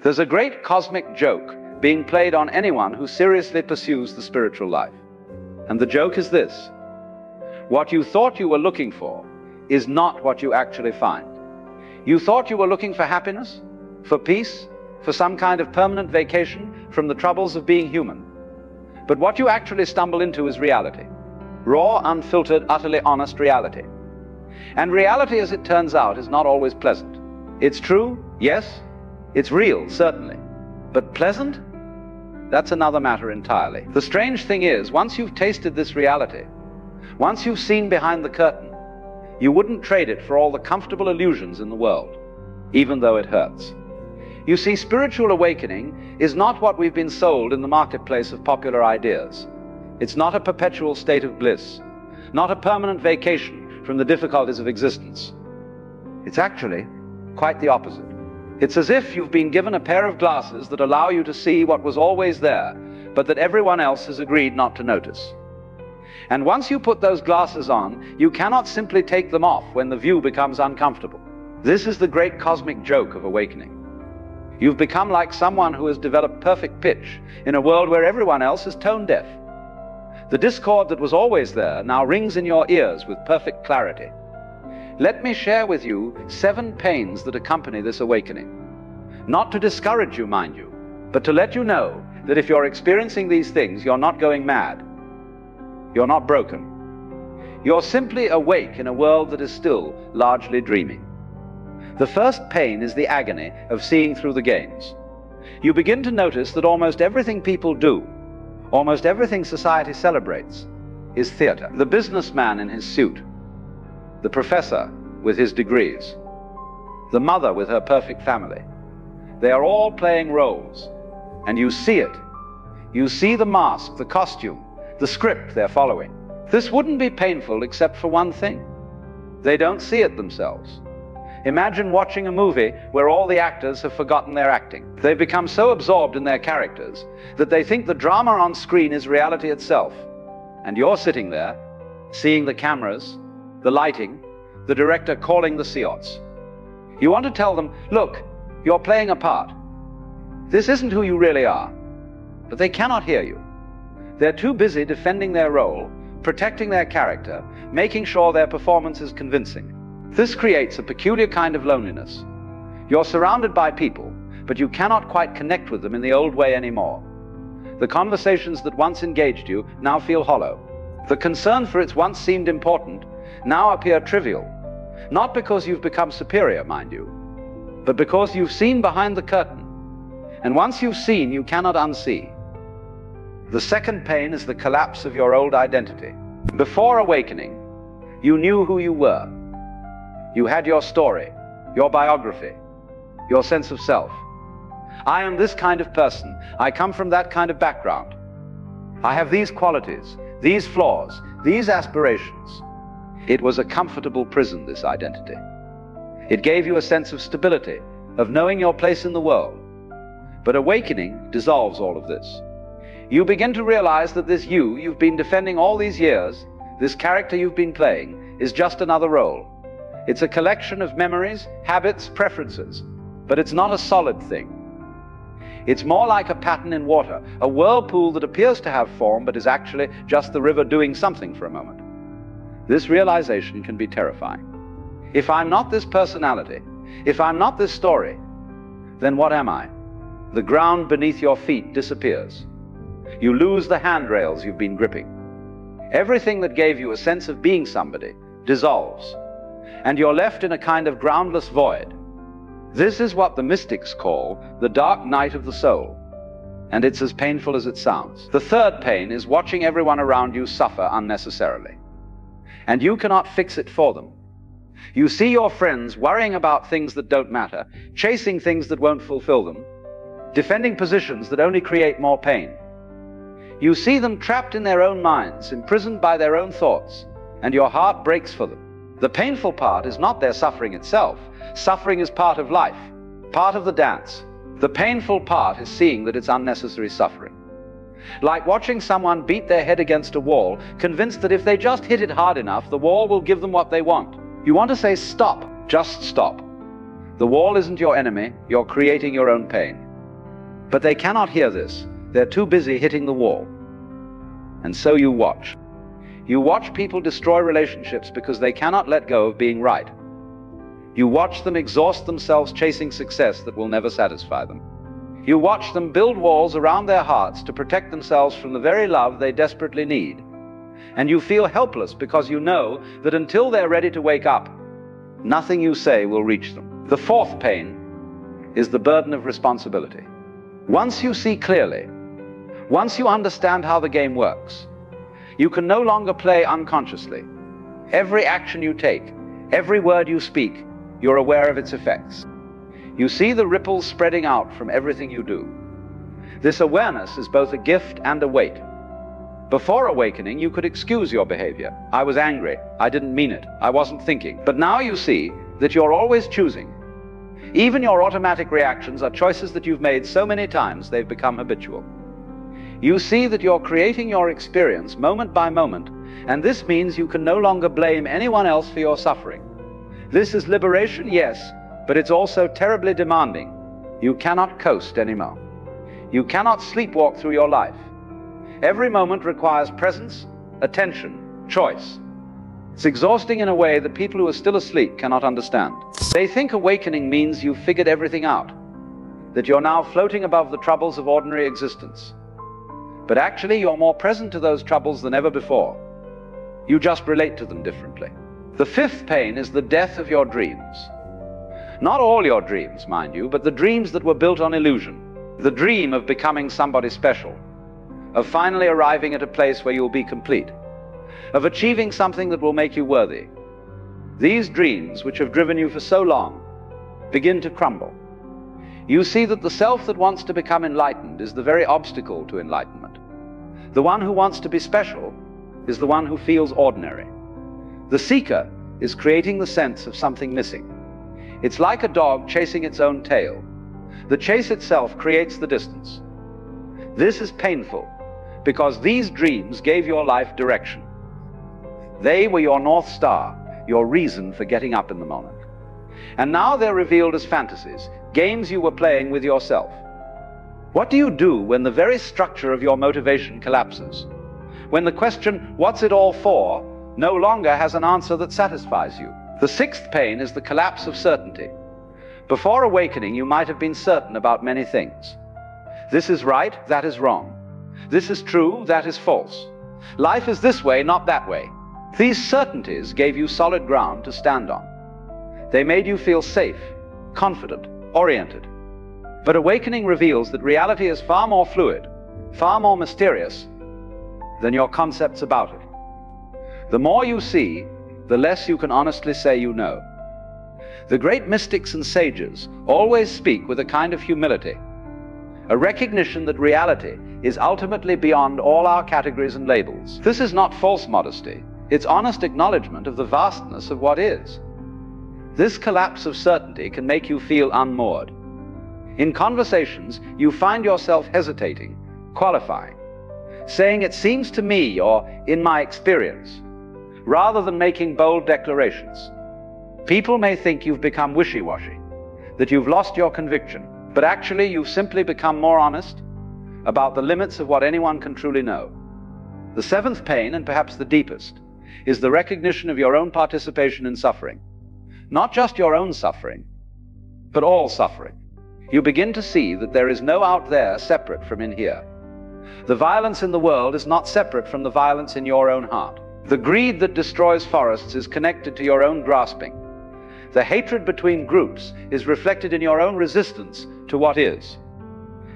There's a great cosmic joke being played on anyone who seriously pursues the spiritual life. And the joke is this: what you thought you were looking for is not what you actually find. You thought you were looking for happiness, for peace, for some kind of permanent vacation from the troubles of being human. But what you actually stumble into is reality. Raw, unfiltered, utterly honest reality. And reality, as it turns out, is not always pleasant. It's true, yes. It's real, certainly. But pleasant? That's another matter entirely. The strange thing is, once you've tasted this reality, once you've seen behind the curtain, you wouldn't trade it for all the comfortable illusions in the world, even though it hurts. You see, spiritual awakening is not what we've been sold in the marketplace of popular ideas. It's not a perpetual state of bliss, not a permanent vacation from the difficulties of existence. It's actually quite the opposite. It's as if you've been given a pair of glasses that allow you to see what was always there, but that everyone else has agreed not to notice. And once you put those glasses on, you cannot simply take them off when the view becomes uncomfortable. This is the great cosmic joke of awakening. You've become like someone who has developed perfect pitch in a world where everyone else is tone deaf. The discord that was always there now rings in your ears with perfect clarity. Let me share with you 7 pains that accompany this awakening. Not to discourage you, mind you, but to let you know that if you're experiencing these things, you're not going mad. You're not broken. You're simply awake in a world that is still largely dreaming. The first pain is the agony of seeing through the games. You begin to notice that almost everything people do, almost everything society celebrates, is theater. The businessman in his suit, the professor with his degrees, the mother with her perfect family. They are all playing roles, and you see it. You see the mask, the costume, the script they're following. This wouldn't be painful except for one thing. They don't see it themselves. Imagine watching a movie where all the actors have forgotten their acting. They've become so absorbed in their characters that they think the drama on screen is reality itself. And you're sitting there, seeing the cameras, the lighting, the director calling the seance. You want to tell them, look, you're playing a part. This isn't who you really are. But they cannot hear you. They're too busy defending their role, protecting their character, making sure their performance is convincing. This creates a peculiar kind of loneliness. You're surrounded by people, but you cannot quite connect with them in the old way anymore. The conversations that once engaged you now feel hollow. The concern for its once seemed important now appear trivial, not because you've become superior, mind you, but because you've seen behind the curtain, and once you've seen, you cannot unsee. The second pain is the collapse of your old identity. Before awakening, you knew who you were. You had your story, your biography, your sense of self. I am this kind of person. I come from that kind of background. I have these qualities, these flaws, these aspirations. It was a comfortable prison, this identity. It gave you a sense of stability, of knowing your place in the world. But awakening dissolves all of this. You begin to realize that this you've been defending all these years, this character you've been playing, is just another role. It's a collection of memories, habits, preferences, but it's not a solid thing. It's more like a pattern in water, a whirlpool that appears to have form, but is actually just the river doing something for a moment. This realization can be terrifying. If I'm not this personality, if I'm not this story, then what am I? The ground beneath your feet disappears. You lose the handrails you've been gripping. Everything that gave you a sense of being somebody dissolves, and you're left in a kind of groundless void. This is what the mystics call the dark night of the soul, and it's as painful as it sounds. The third pain is watching everyone around you suffer unnecessarily, and you cannot fix it for them. You see your friends worrying about things that don't matter, chasing things that won't fulfill them, defending positions that only create more pain. You see them trapped in their own minds, imprisoned by their own thoughts, and your heart breaks for them. The painful part is not their suffering itself. Suffering is part of life, part of the dance. The painful part is seeing that it's unnecessary suffering. Like watching someone beat their head against a wall, convinced that if they just hit it hard enough, the wall will give them what they want. You want to say, stop, just stop. The wall isn't your enemy, you're creating your own pain. But they cannot hear this. They're too busy hitting the wall. And so you watch. You watch people destroy relationships because they cannot let go of being right. You watch them exhaust themselves chasing success that will never satisfy them. You watch them build walls around their hearts to protect themselves from the very love they desperately need. And you feel helpless because you know that until they're ready to wake up, nothing you say will reach them. The fourth pain is the burden of responsibility. Once you see clearly, once you understand how the game works, you can no longer play unconsciously. Every action you take, every word you speak, you're aware of its effects. You see the ripples spreading out from everything you do. This awareness is both a gift and a weight. Before awakening, you could excuse your behavior. I was angry. I didn't mean it. I wasn't thinking. But now you see that you're always choosing. Even your automatic reactions are choices that you've made so many times they've become habitual. You see that you're creating your experience moment by moment, and this means you can no longer blame anyone else for your suffering. This is liberation, yes, but it's also terribly demanding. You cannot coast anymore. You cannot sleepwalk through your life. Every moment requires presence, attention, choice. It's exhausting in a way that people who are still asleep cannot understand. They think awakening means you've figured everything out, that you're now floating above the troubles of ordinary existence. But actually, you're more present to those troubles than ever before. You just relate to them differently. The fifth pain is the death of your dreams. Not all your dreams, mind you, but the dreams that were built on illusion. The dream of becoming somebody special, of finally arriving at a place where you'll be complete, of achieving something that will make you worthy. These dreams, which have driven you for so long, begin to crumble. You see that the self that wants to become enlightened is the very obstacle to enlightenment. The one who wants to be special is the one who feels ordinary. The seeker is creating the sense of something missing. It's like a dog chasing its own tail. The chase itself creates the distance. This is painful because these dreams gave your life direction. They were your North Star, your reason for getting up in the morning. And now they're revealed as fantasies, games you were playing with yourself. What do you do when the very structure of your motivation collapses? When the question, what's it all for, no longer has an answer that satisfies you? The sixth pain is the collapse of certainty. Before awakening, you might have been certain about many things. This is right, that is wrong. This is true, that is false. Life is this way, not that way. These certainties gave you solid ground to stand on. They made you feel safe, confident, oriented. But awakening reveals that reality is far more fluid, far more mysterious than your concepts about it. The more you see, the less you can honestly say you know. The great mystics and sages always speak with a kind of humility, a recognition that reality is ultimately beyond all our categories and labels. This is not false modesty. It's honest acknowledgement of the vastness of what is. This collapse of certainty can make you feel unmoored. In conversations, you find yourself hesitating, qualifying, saying it seems to me or in my experience, rather than making bold declarations. People may think you've become wishy-washy, that you've lost your conviction, but actually you've simply become more honest about the limits of what anyone can truly know. The seventh pain, and perhaps the deepest, is the recognition of your own participation in suffering. Not just your own suffering, but all suffering. You begin to see that there is no out there separate from in here. The violence in the world is not separate from the violence in your own heart. The greed that destroys forests is connected to your own grasping. The hatred between groups is reflected in your own resistance to what is.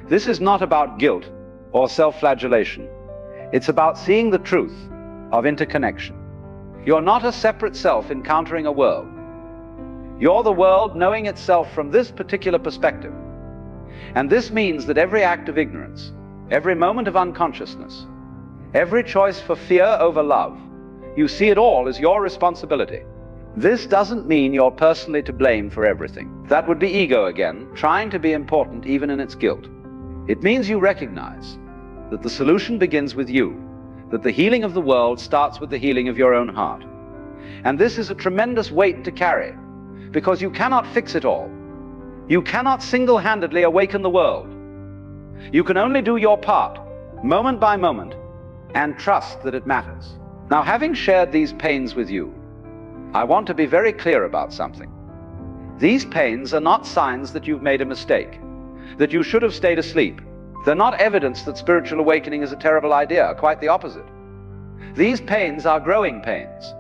This is not about guilt or self-flagellation. It's about seeing the truth of interconnection. You're not a separate self encountering a world. You're the world knowing itself from this particular perspective. And this means that every act of ignorance, every moment of unconsciousness, every choice for fear over love, you see it all as your responsibility. This doesn't mean you're personally to blame for everything. That would be ego again, trying to be important even in its guilt. It means you recognize that the solution begins with you, that the healing of the world starts with the healing of your own heart. And this is a tremendous weight to carry, because you cannot fix it all. You cannot single-handedly awaken the world. You can only do your part, moment by moment, and trust that it matters. Now, having shared these pains with you, I want to be very clear about something. These pains are not signs that you've made a mistake, that you should have stayed asleep. They're not evidence that spiritual awakening is a terrible idea, quite the opposite. These pains are growing pains.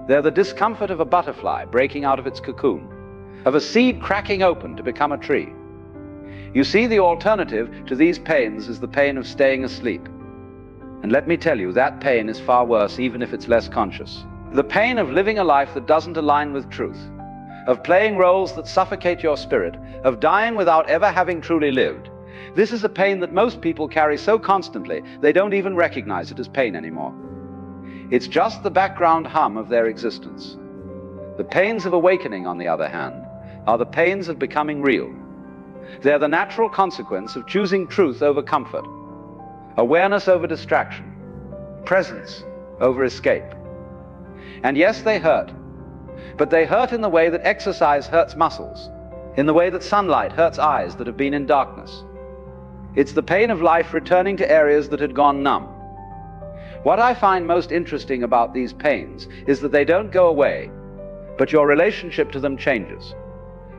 They're the discomfort of a butterfly breaking out of its cocoon, of a seed cracking open to become a tree. You see, the alternative to these pains is the pain of staying asleep. And let me tell you, that pain is far worse, even if it's less conscious. The pain of living a life that doesn't align with truth, of playing roles that suffocate your spirit, of dying without ever having truly lived. This is a pain that most people carry so constantly, they don't even recognize it as pain anymore. It's just the background hum of their existence. The pains of awakening, on the other hand, are the pains of becoming real. They're the natural consequence of choosing truth over comfort, awareness over distraction, presence over escape. And yes, they hurt, but they hurt in the way that exercise hurts muscles, in the way that sunlight hurts eyes that have been in darkness. It's the pain of life returning to areas that had gone numb. What I find most interesting about these pains is that they don't go away, but your relationship to them changes.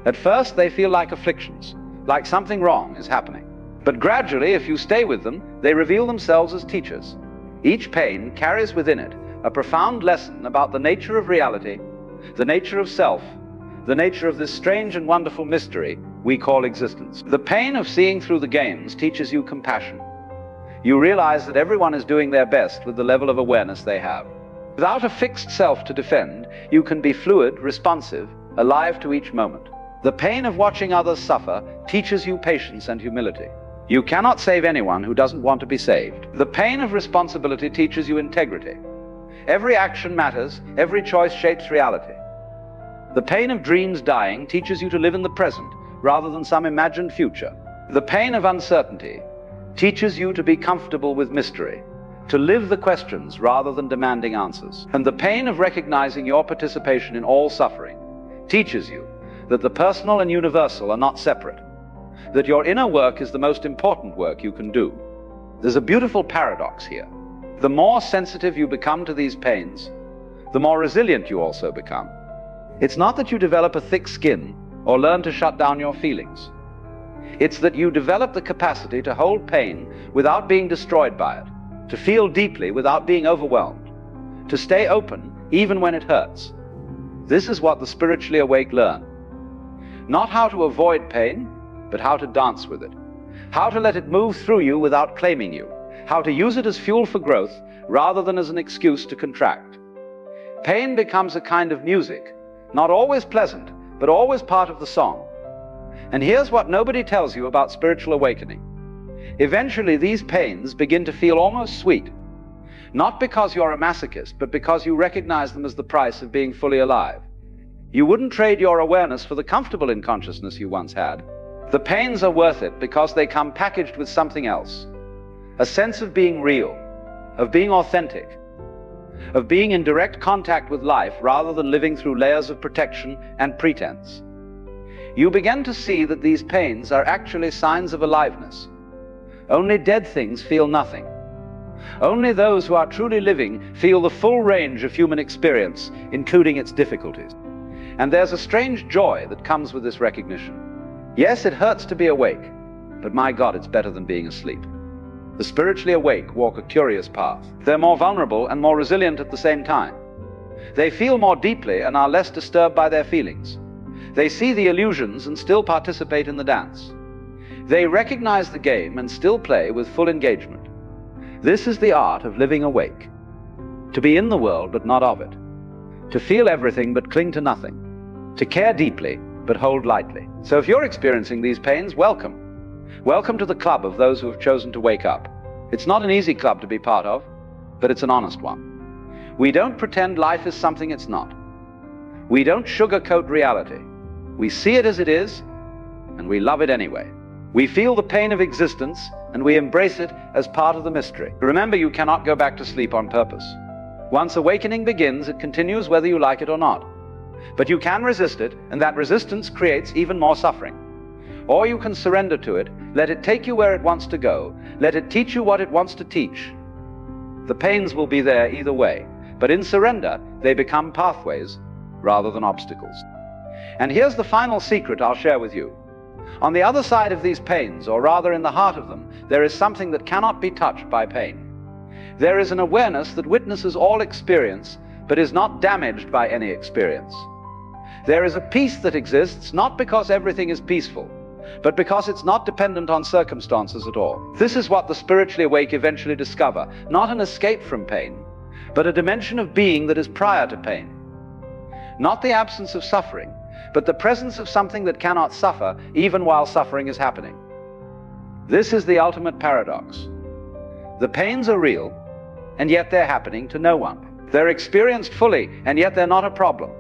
At first, they feel like afflictions, like something wrong is happening. But gradually, if you stay with them, they reveal themselves as teachers. Each pain carries within it a profound lesson about the nature of reality, the nature of self, the nature of this strange and wonderful mystery we call existence. The pain of seeing through the games teaches you compassion. You realize that everyone is doing their best with the level of awareness they have. Without a fixed self to defend, you can be fluid, responsive, alive to each moment. The pain of watching others suffer teaches you patience and humility. You cannot save anyone who doesn't want to be saved. The pain of responsibility teaches you integrity. Every action matters, every choice shapes reality. The pain of dreams dying teaches you to live in the present rather than some imagined future. The pain of uncertainty teaches you to be comfortable with mystery, to live the questions rather than demanding answers. And the pain of recognizing your participation in all suffering teaches you that the personal and universal are not separate, that your inner work is the most important work you can do. There's a beautiful paradox here. The more sensitive you become to these pains, the more resilient you also become. It's not that you develop a thick skin or learn to shut down your feelings. It's that you develop the capacity to hold pain without being destroyed by it, to feel deeply without being overwhelmed, to stay open even when it hurts. This is what the spiritually awake learn. Not how to avoid pain, but how to dance with it, how to let it move through you without claiming you, how to use it as fuel for growth rather than as an excuse to contract. Pain becomes a kind of music, not always pleasant, but always part of the song. And here's what nobody tells you about spiritual awakening. Eventually, these pains begin to feel almost sweet, not because you're a masochist, but because you recognize them as the price of being fully alive. You wouldn't trade your awareness for the comfortable inconsciousness you once had. The pains are worth it because they come packaged with something else, a sense of being real, of being authentic, of being in direct contact with life rather than living through layers of protection and pretense. You begin to see that these pains are actually signs of aliveness. Only dead things feel nothing. Only those who are truly living feel the full range of human experience, including its difficulties. And there's a strange joy that comes with this recognition. Yes, it hurts to be awake, but my God, it's better than being asleep. The spiritually awake walk a curious path. They're more vulnerable and more resilient at the same time. They feel more deeply and are less disturbed by their feelings. They see the illusions and still participate in the dance. They recognize the game and still play with full engagement. This is the art of living awake. To be in the world but not of it. To feel everything but cling to nothing. To care deeply but hold lightly. So if you're experiencing these pains, welcome. Welcome to the club of those who have chosen to wake up. It's not an easy club to be part of, but it's an honest one. We don't pretend life is something it's not. We don't sugarcoat reality. We see it as it is, and we love it anyway. We feel the pain of existence, and we embrace it as part of the mystery. Remember, you cannot go back to sleep on purpose. Once awakening begins, it continues whether you like it or not. But you can resist it, and that resistance creates even more suffering. or you can surrender to it, let it take you where it wants to go, let it teach you what it wants to teach. The pains will be there either way, but in surrender, they become pathways rather than obstacles. And here's the final secret I'll share with you. On the other side of these pains, or rather in the heart of them, there is something that cannot be touched by pain. There is an awareness that witnesses all experience, but is not damaged by any experience. There is a peace that exists not because everything is peaceful, but because it's not dependent on circumstances at all. This is what the spiritually awake eventually discover, not an escape from pain, but a dimension of being that is prior to pain. Not the absence of suffering, but the presence of something that cannot suffer even while suffering is happening. This is the ultimate paradox. The pains are real, and yet they're happening to no one. They're experienced fully, and yet they're not a problem.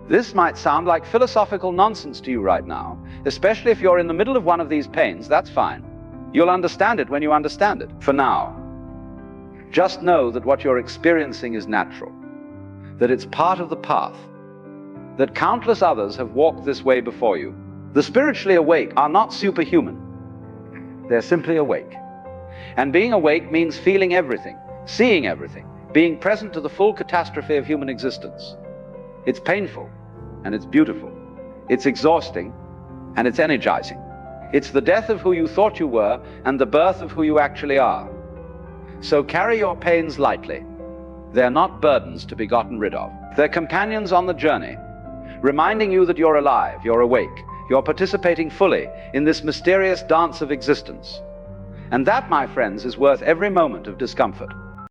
This might sound like philosophical nonsense to you right now, especially if you're in the middle of one of these pains. That's fine. You'll understand it when you understand it. For now, just know that what you're experiencing is natural, that it's part of the path, that countless others have walked this way before you. The spiritually awake are not superhuman. They're simply awake. And being awake means feeling everything, seeing everything, being present to the full catastrophe of human existence. It's painful, and it's beautiful. It's exhausting, and it's energizing. It's the death of who you thought you were, and the birth of who you actually are. So carry your pains lightly. They're not burdens to be gotten rid of. They're companions on the journey, reminding you that you're alive, you're awake, you're participating fully in this mysterious dance of existence. And that, my friends, is worth every moment of discomfort.